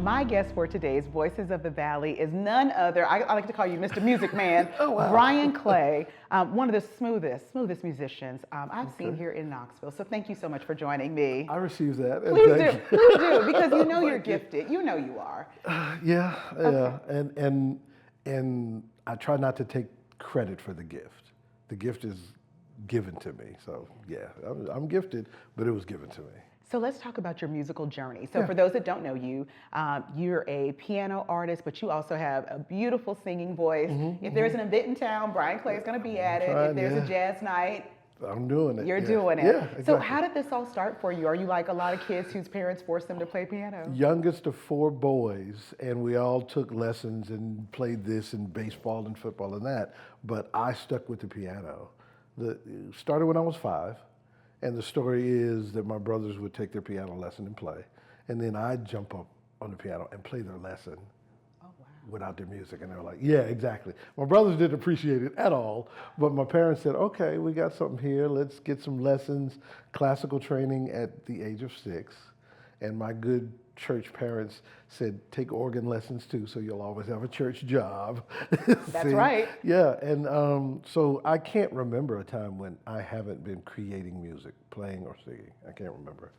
My guest for today's Voices of the Valley is none other, I like to call you Mr. Music Man, Oh, wow. Brian Clay, one of the smoothest musicians I've seen here in Knoxville. So thank you so much for joining me. I received that. and Please thank do, you. please do, because you know you're Thank you. gifted. You know you are. Yeah, Okay. and I try not to take credit for the gift. The gift is given to me. So yeah, I'm gifted, but it was given to me. So let's talk about your musical journey. So Yeah. for those that don't know you, you're a piano artist, but you also have a beautiful singing voice. If there's an event in town, Brian Clay is going to be at it. If trying, there's yeah. a jazz night, I'm doing it. you're yeah. doing it. Yeah, exactly. So how did this all start for you? Are you like a lot of kids whose parents forced them to play piano? Youngest of 4 boys, and we all took lessons and played this and baseball and football and that, but I stuck with the piano. It started when I was 5, and the story is that my brothers would take their piano lesson and play, and then I'd jump up on the piano and play their lesson without their music, and they were like, yeah, exactly. My brothers didn't appreciate it at all, but my parents said, okay, we got something here, let's get some lessons, classical training at the age of 6, and my good church parents said, take organ lessons too, so you'll always have a church job. That's right. Yeah, and so I can't remember a time when I haven't been creating music, playing or singing. I can't remember.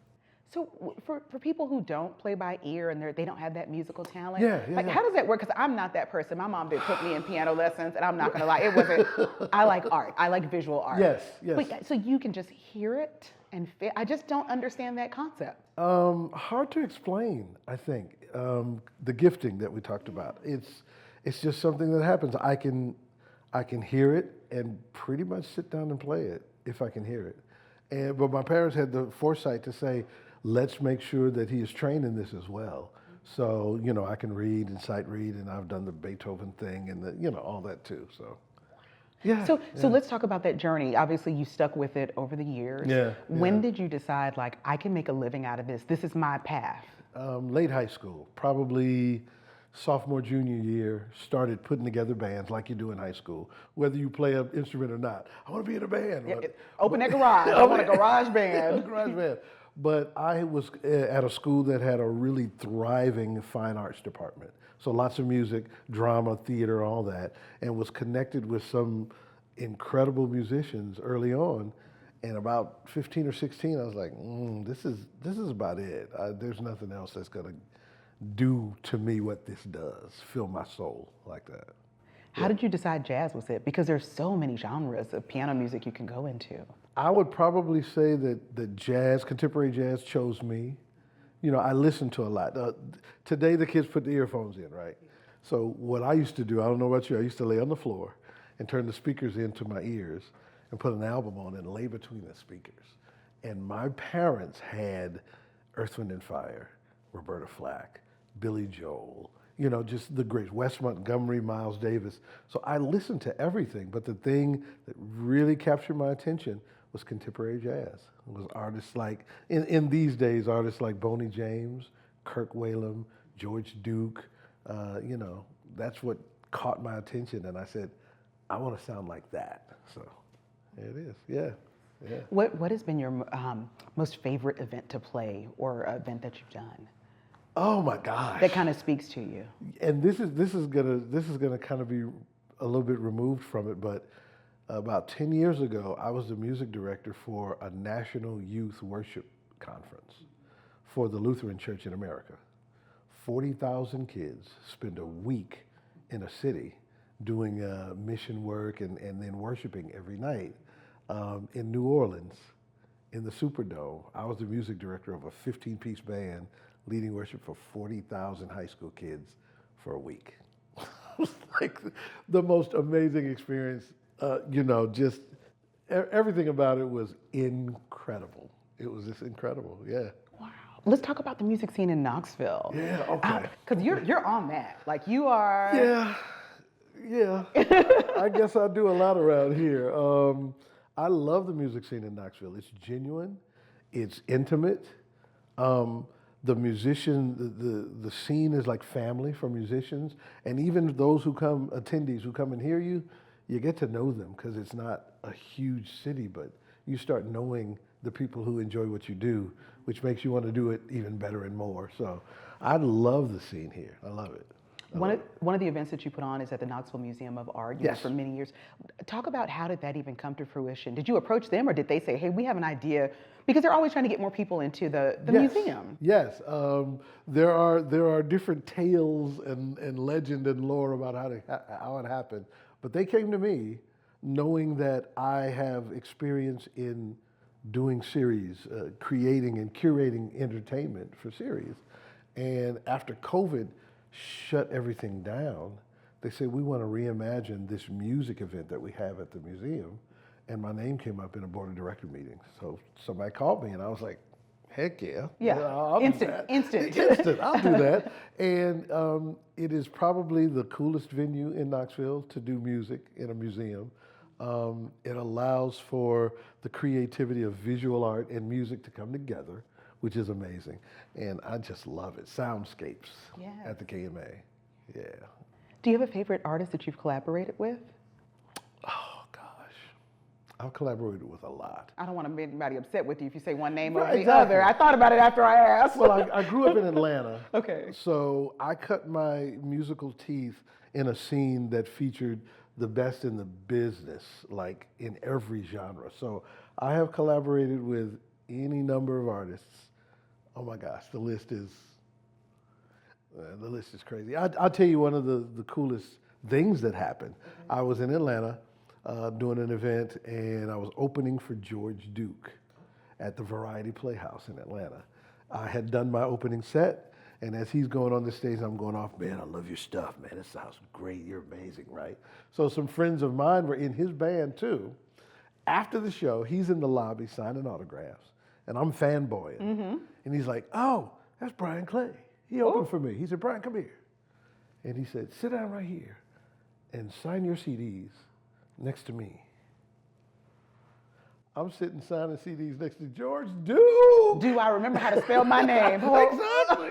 So for people who don't play by ear and they don't have that musical talent, Yeah, like yeah. how does that work? Because I'm not that person. My mom did put me in piano lessons, and I'm not gonna lie, it wasn't. I like art. I like visual art. Yes, yes. But, so you can just hear it and feel. I just don't understand that concept. Hard to explain, I think. The gifting that we talked about. It's just something that happens. I can hear it and pretty much sit down and play it if I can hear it. But my parents had the foresight to say, let's make sure that he is trained in this as well. So, I can read and sight read, and I've done the Beethoven thing and all that too. So, yeah. So let's talk about that journey. Obviously, you stuck with it over the years. Yeah, When yeah. did you decide, like, I can make a living out of this? This is my path. Late high school, probably sophomore, junior year, started putting together bands like you do in high school, whether you play an instrument or not. I want to be in a band. Open that garage. I want a garage band. Garage band. But I was at a school that had a really thriving fine arts department. So lots of music, drama, theater, all that, and was connected with some incredible musicians early on. And about 15 or 16, I was like, this is about it. There's nothing else that's gonna do to me what this does, fill my soul like that. How did you decide jazz was it? Because there's so many genres of piano music you can go into. I would probably say that jazz, contemporary jazz, chose me. I listen to a lot. Today the kids put the earphones in, right? So what I used to do, I don't know about you, I used to lay on the floor and turn the speakers into my ears and put an album on and lay between the speakers. And my parents had Earth, Wind and Fire, Roberta Flack, Billy Joel, just the greats, Wes Montgomery, Miles Davis. So I listened to everything, but the thing that really captured my attention was contemporary jazz. It was artists like, in these days, artists like Boney James, Kirk Whalum, George Duke, that's what caught my attention, and I said, I want to sound like that. So there it is, yeah. Yeah. What has been your most favorite event to play or event that you've done Oh my gosh. that kind of speaks to you? And this is gonna kind of be a little bit removed from it, but about 10 years ago, I was the music director for a national youth worship conference for the Lutheran Church in America. 40,000 kids spend a week in a city doing mission work and then worshiping every night. In New Orleans, in the Superdome, I was the music director of a 15-piece band leading worship for 40,000 high school kids for a week. It was like the most amazing experience. Just everything about it was incredible. It was just incredible, yeah. Wow. Let's talk about the music scene in Knoxville. Yeah, okay. Because you're on that. Like you are. Yeah. I guess I do a lot around here. I love the music scene in Knoxville. It's genuine, it's intimate. The scene is like family for musicians, and even those attendees who come and hear you, you get to know them because it's not a huge city, but you start knowing the people who enjoy what you do which makes you want to do it even better and more. So I love the scene here. I love it. One of the events that you put on is at the Knoxville Museum of Art, Yes. for many years. Talk about how did that even come to fruition? Did you approach them or did they say, hey, we have an idea? Because they're always trying to get more people into the Yes. museum. Yes, there are different tales and legend and lore about how it happened, but they came to me knowing that I have experience in doing series, creating and curating entertainment for series, and after COVID shut everything down, they said we want to reimagine this music event that we have at the museum. And my name came up in a board of director meeting. So somebody called me and I was like, heck yeah. Yeah, I'll do instant, that. instant. Instant, I'll do that. And it is probably the coolest venue in Knoxville to do music in a museum. It allows for the creativity of visual art and music to come together, which is amazing. And I just love it. Soundscapes at the KMA, yeah. Do you have a favorite artist that you've collaborated with? I've collaborated with a lot. I don't want to make anybody upset with you if you say one name Right, over the exactly. other. I thought about it after I asked. Well, I grew up in Atlanta. Okay. So I cut my musical teeth in a scene that featured the best in the business, like in every genre. So I have collaborated with any number of artists. Oh my gosh, the list is crazy. I'll tell you one of the coolest things that happened. I was in Atlanta doing an event, and I was opening for George Duke at the Variety Playhouse in Atlanta. I had done my opening set, and as he's going on the stage, I'm going off, man, I love your stuff, man. It sounds great. You're amazing, right? So some friends of mine were in his band too. After the show, he's in the lobby signing autographs, and I'm fanboying. And he's like, oh, that's Brian Clay. He opened for me. He said, Brian, come here. And he said, sit down right here and sign your CDs next to me. I'm sitting signing CDs next to George Duke. Do I remember how to spell my name? Exactly.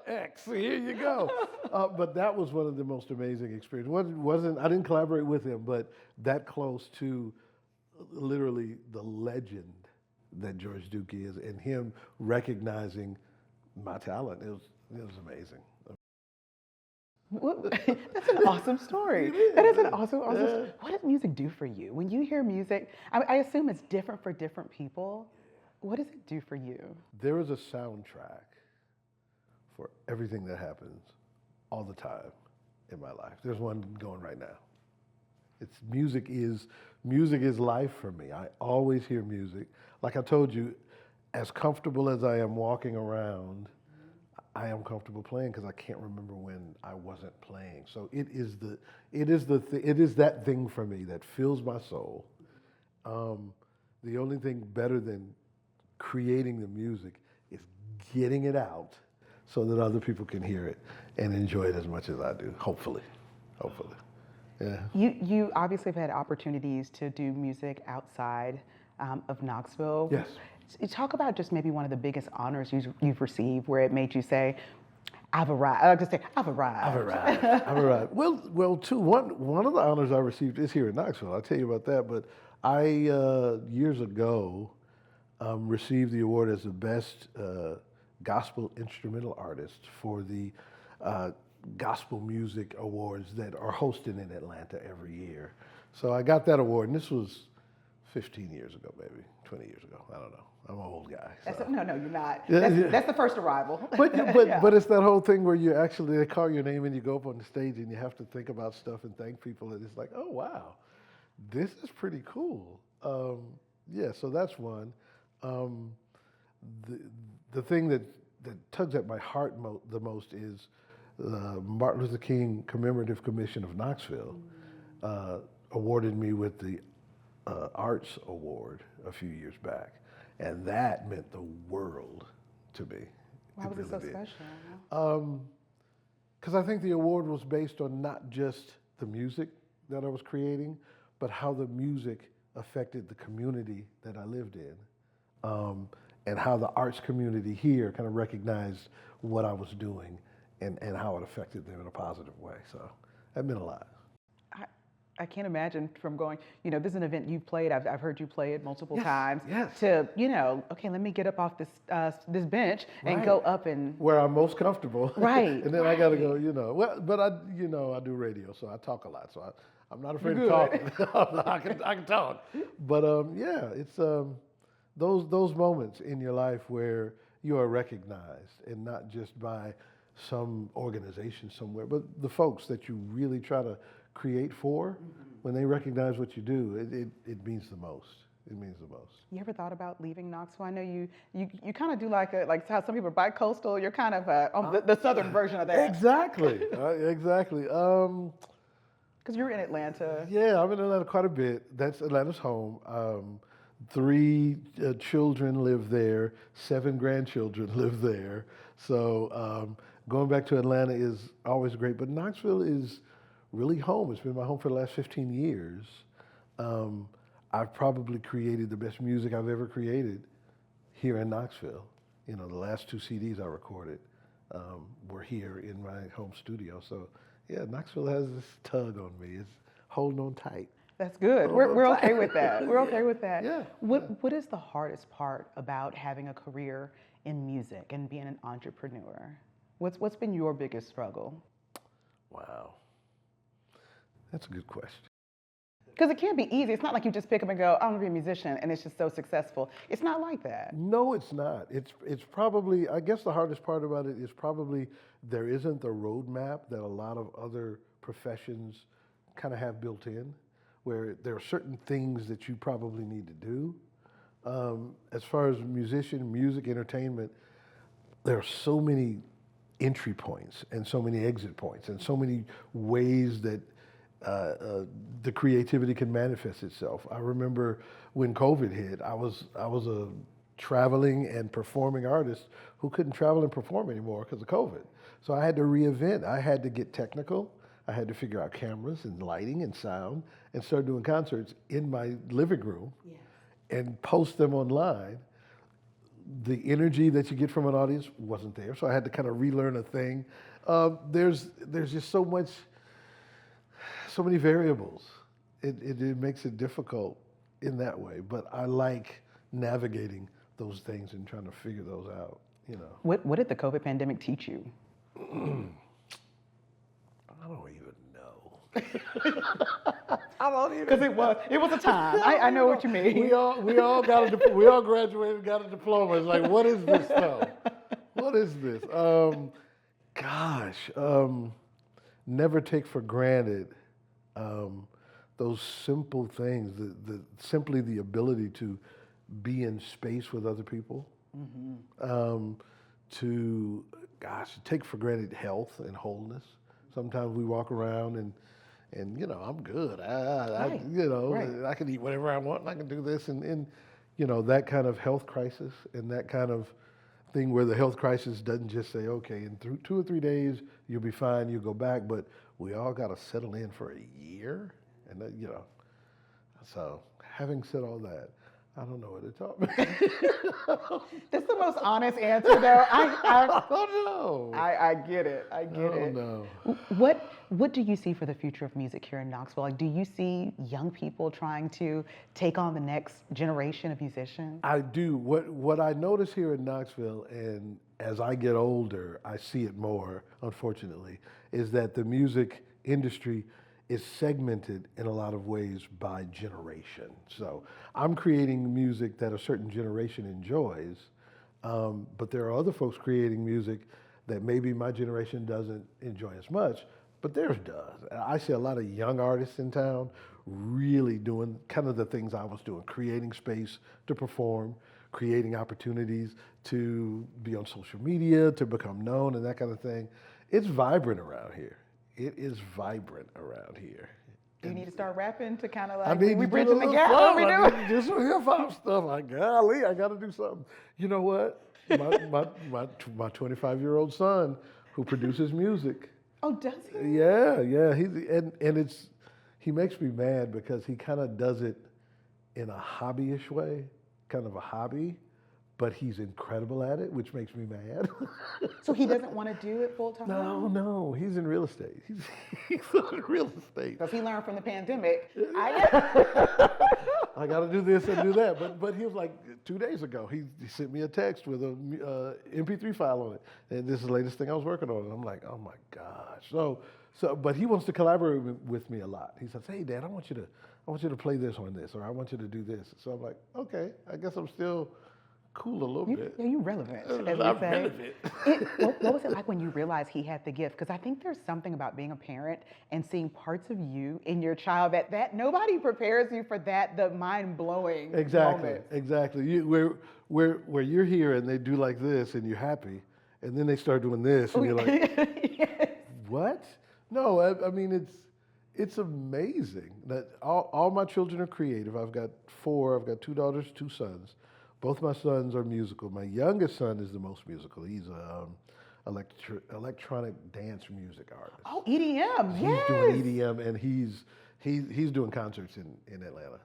X. Here you go. But that was one of the most amazing experiences. I didn't collaborate with him, but that close to literally the legend that George Duke is, and him recognizing my talent. It was amazing. That's an awesome story. That is an awesome story. What does music do for you? When you hear music, I assume it's different for different people. What does it do for you? There is a soundtrack for everything that happens all the time in my life. There's one going right now. Music is life for me. I always hear music. Like I told you, as comfortable as I am walking around, I am comfortable playing because I can't remember when I wasn't playing. So it is that thing for me that fills my soul. The only thing better than creating the music is getting it out so that other people can hear it and enjoy it as much as I do. Hopefully. Yeah. You obviously have had opportunities to do music outside of Knoxville. Yes. Talk about just maybe one of the biggest honors you've received where it made you say, I've arrived. I like to say, I've arrived. I've arrived. Well, one of the honors I received is here in Knoxville. I'll tell you about that. But I, years ago, received the award as the best gospel instrumental artist for the Gospel Music Awards that are hosted in Atlanta every year. So I got that award, and this was 15 years ago, maybe 20 years ago. I don't know. I'm an old guy. So. No, you're not. That's the first arrival. But it's that whole thing where they call your name and you go up on the stage and you have to think about stuff and thank people, and it's like, oh wow, this is pretty cool. So that's one. The thing that tugs at my heart the most is the Martin Luther King Commemorative Commission of Knoxville awarded me with the Arts Award a few years back. And that meant the world to me. Why was it so special? Because I think the award was based on not just the music that I was creating, but how the music affected the community that I lived in. And how the arts community here kind of recognized what I was doing and how it affected them in a positive way. So that meant a lot. I can't imagine from going, this is an event you've played. I've heard you play it multiple Yes, times. yes. To, okay, let me get up off this bench and Right. go up and. Where I'm most comfortable. Right. And then I got to go, Well, but I do radio, so I talk a lot. So I'm not afraid You're of good. talking. I can talk. But yeah, it's those moments in your life where you are recognized, and not just by some organization somewhere, but the folks that you really try to create for. When they recognize what you do, it means the most. It means the most. You ever thought about leaving Knoxville? I know you kind of do like how some people are bi-coastal. You're kind of on the southern version of that. Exactly. Exactly. Because you're in Atlanta. Yeah, I'm in Atlanta quite a bit. That's Atlanta's home. 3 children live there. 7 grandchildren live there. So going back to Atlanta is always great. But Knoxville is really home. It's been my home for the last 15 years. I've probably created the best music I've ever created here in Knoxville. The last 2 CDs I recorded were here in my home studio. So yeah, Knoxville has this tug on me. It's holding on tight. That's good. We're okay with that. We're okay with that. Yeah. What is the hardest part about having a career in music and being an entrepreneur? What's been your biggest struggle? Wow. That's a good question. Because it can't be easy. It's not like you just pick up and go, I'm gonna be a musician, and it's just so successful. It's not like that. No, it's not. It's probably, I guess the hardest part about it is probably there isn't the roadmap that a lot of other professions kind of have built in, where there are certain things that you probably need to do. As far as music, entertainment, there are so many entry points and so many exit points and so many ways that the creativity can manifest itself. I remember when COVID hit, I was a traveling and performing artist who couldn't travel and perform anymore because of COVID. So I had to reinvent. I had to get technical. I had to figure out cameras and lighting and sound and start doing concerts in my living room and post them online. The energy that you get from an audience wasn't there, so I had to kind of relearn a thing. There's just so many variables. It makes it difficult in that way, but I like navigating those things and trying to figure those out. What did the COVID pandemic teach you? I don't even know. I don't even. Because it was a time. I know what you mean. We all graduated, got a diploma. It's like, what is this stuff? What is this? Never take for granted those simple things. Simply the ability to be in space with other people. To take for granted health and wholeness. Sometimes we walk around and I'm good. I can eat whatever I want and I can do this and that kind of health crisis and that kind of thing where the health crisis doesn't just say, okay, in 2 or 3 days you'll be fine, you'll go back, but we all got to settle in for a year, and so having said all that, I don't know what it taught me. That's the most honest answer, though. I don't know. I get it. I get it. No. What do you see for the future of music here in Knoxville? Like, do you see young people trying to take on the next generation of musicians? I do. What I notice here in Knoxville, and as I get older, I see it more, unfortunately, is that the music industry is segmented in a lot of ways by generation. So I'm creating music that a certain generation enjoys, but there are other folks creating music that maybe my generation doesn't enjoy as much, but theirs does. I see a lot of young artists in town really doing kind of the things I was doing, creating space to perform, creating opportunities to be on social media, to become known and that kind of thing. It's vibrant around here. It is vibrant around here. Do you need to start rapping to kind of like, I need we to bridging do the gap? something. What we I doing? need to do some hip hop stuff. I got to do something. You know what? My 25-year-old son, who produces music. Oh, does he? Yeah. He makes me mad because he kind of does it in a hobbyish way, kind of a hobby. but he's incredible at it, which makes me mad. So he doesn't want to do it full time? No, he's in real estate. He's in real estate. Because he learned from the pandemic. I got to do this and do that. But he was like, 2 days ago, he sent me a text with a MP3 file on it. And this is the latest thing I was working on. And I'm like, oh my gosh. But he wants to collaborate with me a lot. He says, hey, Dad, I want you to play this on this, or I want you to do this. So I'm like, okay, I guess I'm still cool a little bit. Yeah, you're relevant. I'm relevant. What was it like when you realized he had the gift? Because I think there's something about being a parent and seeing parts of you in your child that nobody prepares you for that, the mind-blowing moment. Exactly. Where you're here and they do like this and you're happy, and then they start doing this and you're like, Yes. what? No, I mean, it's amazing that all my children are creative. I've got 4. I've got 2 daughters, 2 sons. Both my sons are musical. My youngest son is the most musical. He's a electronic dance music artist. Oh, EDM, yes. He's doing EDM, and he's doing concerts in Atlanta.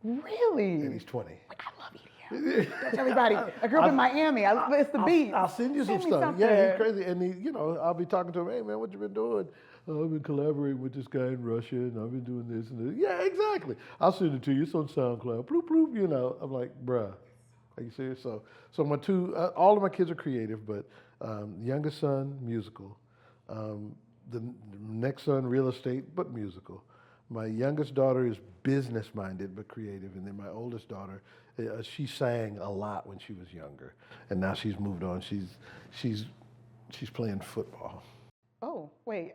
Really? And he's 20. I love EDM. Don't tell everybody. I grew up in Miami. It's the beat. I'll send you some stuff. Yeah, he's crazy. And I'll be talking to him. Hey man, what you been doing? I've been collaborating with this guy in Russia, and I've been doing this and this. Yeah, exactly. I'll send it to you. It's on SoundCloud. Bloop bloop. I'm like, bruh. Are you serious? So my 2, all of my kids are creative, but youngest son, musical. The next son, real estate, but musical. My youngest daughter is business-minded, but creative. And then my oldest daughter, she sang a lot when she was younger. And now she's moved on. She's playing football. Oh, wait.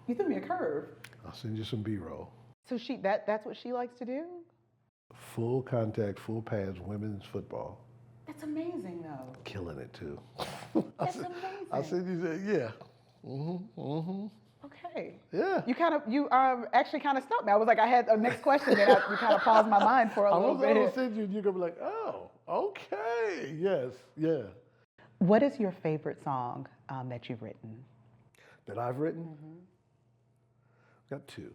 You threw me a curve. I'll send you some B-roll. So that's what she likes to do? Full contact, full pads, women's football. That's amazing, though. Killing it too. That's amazing. I said you said yeah. Okay. Yeah. You actually kind of stopped me. I was like, I had a next question, and you kind of paused my mind for a little bit. I was going to send you're gonna be like, oh, okay, yes, yeah. What is your favorite song that you've written? That I've written? I've got 2.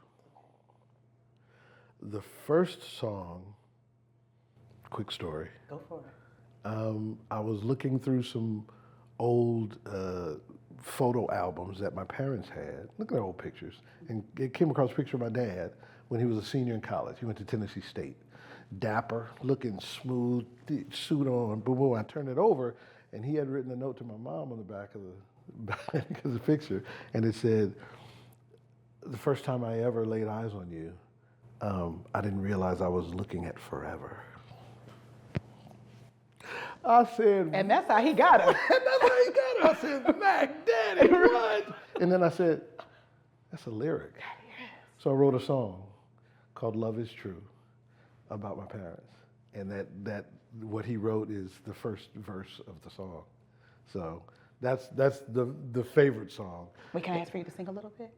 The first song, quick story. Go for it. I was looking through some old photo albums that my parents had. Look at old pictures. And it came across a picture of my dad when he was a senior in college. He went to Tennessee State. Dapper, looking smooth, suit on, boom, boom. I turned it over, and he had written a note to my mom on the back of the picture. And it said, the first time I ever laid eyes on you, I didn't realize I was looking at forever. I said, and that's how he got her. I said, Mac, Daddy, what? And then I said, that's a lyric. So I wrote a song called Love Is True about my parents. And that what he wrote is the first verse of the song. So that's the favorite song. Wait, can I ask for you to sing a little bit?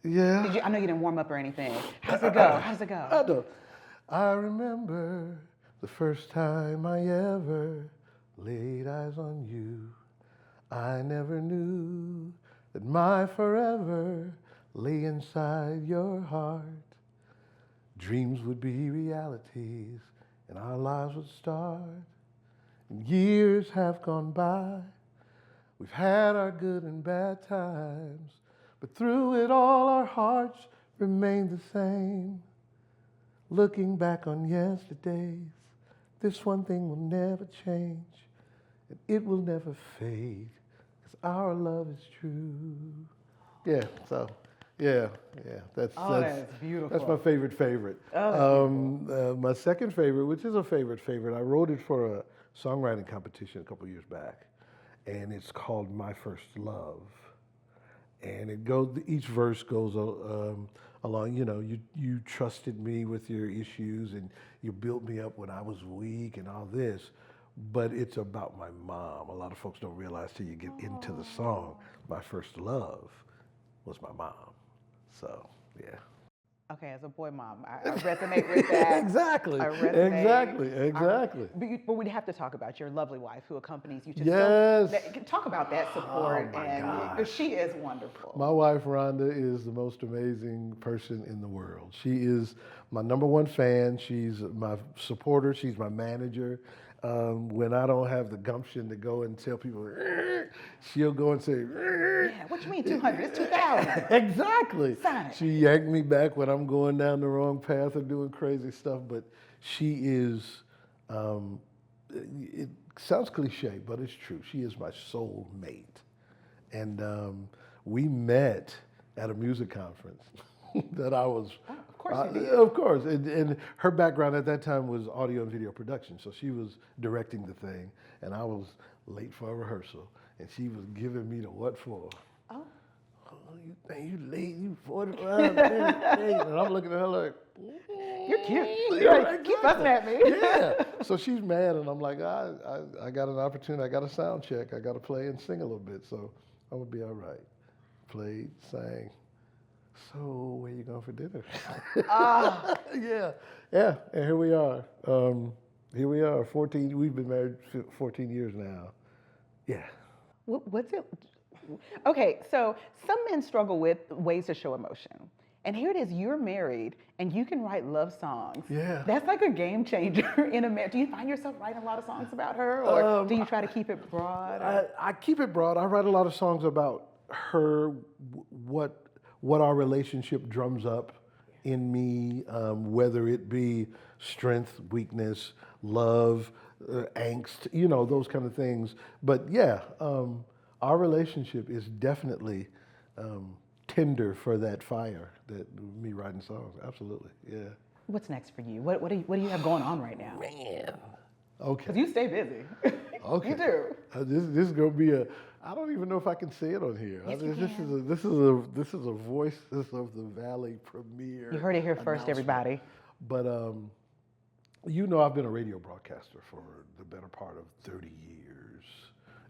Yeah. I know you didn't warm up or anything. How's it go? I don't. I remember the first time I ever laid eyes on you. I never knew that my forever lay inside your heart. Dreams would be realities and our lives would start. And years have gone by. We've had our good and bad times. But through it all, our hearts remain the same. Looking back on yesterdays, this one thing will never change, and it will never fade, because our love is true. Yeah, so, yeah, that's beautiful. That's my favorite. Oh, my second favorite, which is a favorite, I wrote it for a songwriting competition a couple years back, and it's called My First Love. And each verse goes along, you trusted me with your issues and you built me up when I was weak and all this, but it's about my mom. A lot of folks don't realize till you get into the song, my first love was my mom. So, yeah. Okay, as a boy mom, I resonate with that. Exactly. I resonate. Exactly. But we'd have to talk about your lovely wife who accompanies you to Yes. talk about that support. Oh my and gosh. She is wonderful. My wife, Rhonda, is the most amazing person in the world. She is my number one fan. She's my supporter. She's my manager. When I don't have the gumption to go and tell people, she'll go and say, Yeah, what you mean 200? It's 2,000. exactly. Sign it. She yanked me back when I'm going down the wrong path or doing crazy stuff, but she is, it sounds cliche, but it's true. She is my soul mate. And we met at a music conference that I was. Oh, of course you did. Of course. And her background at that time was audio and video production. So she was directing the thing, and I was late for a rehearsal, and she was giving me the what for. Oh. Oh, you think you late? You 45 minutes late. And I'm looking at her like, You're cute. You're like, keep fussing at me. Yeah. So she's mad, and I'm like, I got an opportunity. I got a sound check. I got to play and sing a little bit, so I'm going to be all right. Played, sang. So where you going for dinner? Yeah. And here we are. 14. We've been married 14 years now. Yeah. What's it? Okay, so some men struggle with ways to show emotion. And here it is, you're married and you can write love songs. Yeah. That's like a game changer in a marriage. Do you find yourself writing a lot of songs about her, or do you try to keep it broad? I keep it broad. I write a lot of songs about her, what our relationship drums up in me, whether it be strength, weakness, love, angst, those kind of things. But yeah, our relationship is definitely tender for that fire, that me writing songs. Absolutely, yeah. What's next for you? What do you have going on right now? Man. Okay. Because you stay busy. Okay. You do. This is gonna be I don't even know if I can say it on here. Yes, you can. This is a Voices of the Valley premiere. You heard it here first, announcement. everybody. But I've been a radio broadcaster for the better part of 30 years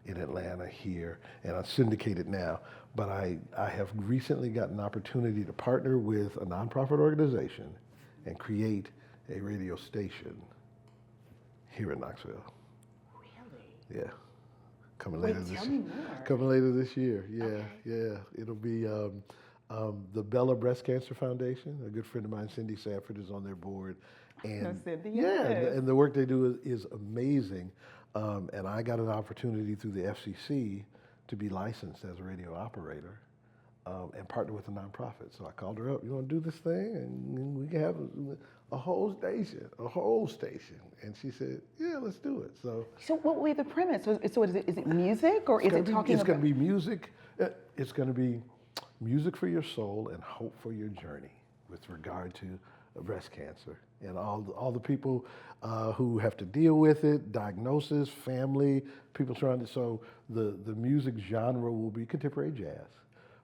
in Atlanta here, and I syndicate it now. But I have recently got an opportunity to partner with a nonprofit organization and create a radio station here in Knoxville. Really? Yeah. Coming later Tell me more. Coming later this year. Yeah, Okay. yeah. It'll be the Bella Breast Cancer Foundation. A good friend of mine, Cindy Sanford, is on their board. And know Cindy, yeah, yes. and the work they do is amazing. And I got an opportunity through the FCC to be licensed as a radio operator and partner with a nonprofit. So I called her up. You want to do this thing, and we can have a whole station. And she said, yeah, let's do it. So what will be the premise? So is it music, or is it talking It's about? going to be music. It's going to be music for your soul and hope for your journey with regard to breast cancer and all the people who have to deal with it, diagnosis, family, people trying to. So the music genre will be contemporary jazz,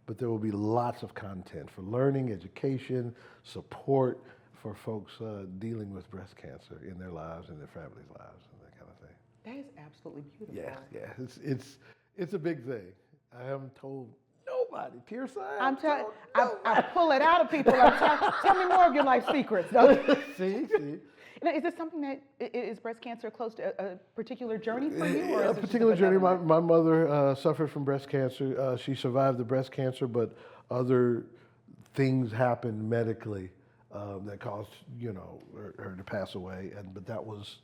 but there will be lots of content for learning, education, support for folks dealing with breast cancer in their lives and their families' lives and that kind of thing. That is absolutely beautiful. Yeah. It's a big thing. I haven't told nobody. Tearsa, I pull it out of people. Tell me more of your life secrets. See. Now, is this something that is breast cancer close to a particular journey for you, or A is it particular just a journey. benevolent? My mother suffered from breast cancer. She survived the breast cancer, but other things happened medically that caused her to pass away. But that was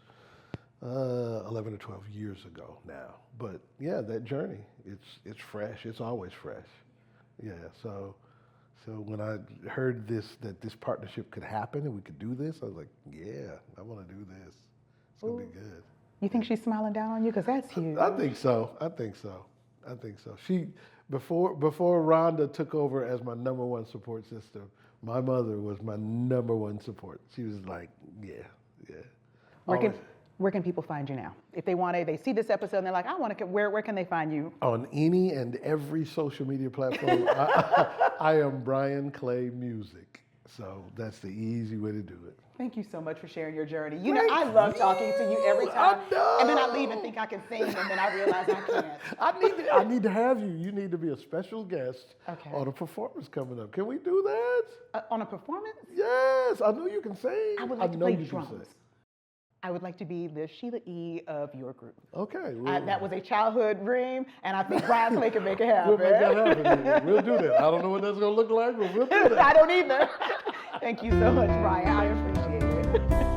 11 or 12 years ago now. But yeah, that journey, it's fresh. It's always fresh. Yeah. So when I heard that this partnership could happen and we could do this, I was like, yeah, I want to do this. It's gonna be good. You think she's smiling down on you? Because that's huge. I think so. She before Rhonda took over as my number one support system, my mother was my number one support. She was like, yeah. Where can people find you now? If they see this episode and they're like, I want to, where can they find you? On any and every social media platform, I am Brian Clay Music. So that's the easy way to do it. Thank you so much for sharing your journey. I love talking to you every time. And then I leave and think I can sing, and then I realize I can't. I need to have you. You need to be a special guest on a performance coming up. Can we do that? On a performance? Yes, I know you can sing. I would like to play drums. I would like to be the Sheila E. of your group. Okay. That was a childhood dream, and I think Brian Clay can make it happen. We'll make that happen. We'll do that. I don't know what that's going to look like, but we'll do that. I don't either. Thank you so much, Brian. I appreciate it.